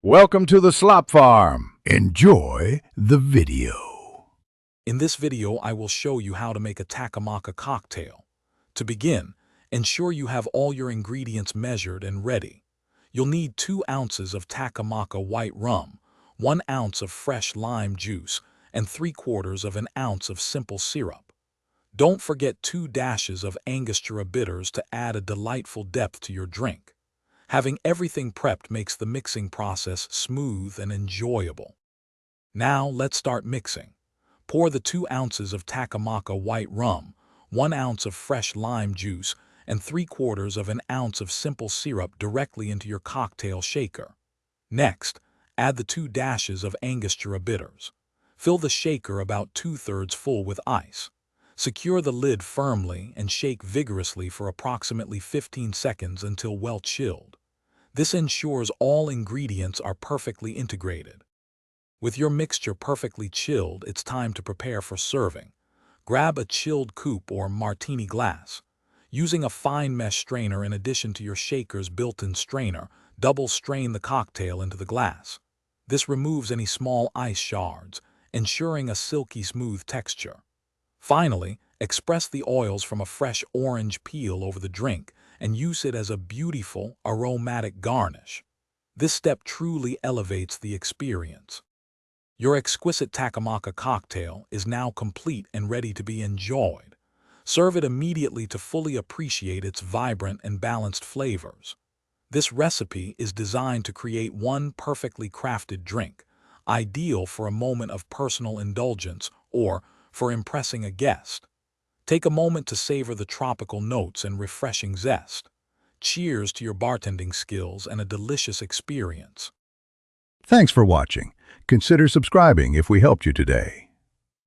Welcome to the Slop Farm. Enjoy the video. In this video, I will show you how to make a Takamaka cocktail. To begin, ensure you have all your ingredients measured and ready. You'll need 2 ounces of Takamaka white rum, 1 ounce of fresh lime juice, and 3/4 of an ounce of simple syrup. Don't forget 2 dashes of Angostura bitters to add a delightful depth to your drink. Having everything prepped makes the mixing process smooth and enjoyable. Now let's start mixing. Pour the 2 ounces of Takamaka white rum, 1 ounce of fresh lime juice, and 3/4 of an ounce of simple syrup directly into your cocktail shaker. Next, add the 2 dashes of Angostura bitters. Fill the shaker about 2/3 full with ice. Secure the lid firmly and shake vigorously for approximately 15 seconds until well chilled. This ensures all ingredients are perfectly integrated. With your mixture perfectly chilled, it's time to prepare for serving. Grab a chilled coupe or martini glass. Using a fine mesh strainer in addition to your shaker's built-in strainer, double strain the cocktail into the glass. This removes any small ice shards, ensuring a silky smooth texture. Finally, express the oils from a fresh orange peel over the drink and use it as a beautiful, aromatic garnish. This step truly elevates the experience. Your exquisite Takamaka cocktail is now complete and ready to be enjoyed. Serve it immediately to fully appreciate its vibrant and balanced flavors. This recipe is designed to create one perfectly crafted drink, ideal for a moment of personal indulgence or for impressing a guest. Take a moment to savor the tropical notes and refreshing zest. Cheers to your bartending skills and a delicious experience. Thanks for watching. Consider subscribing if we helped you today.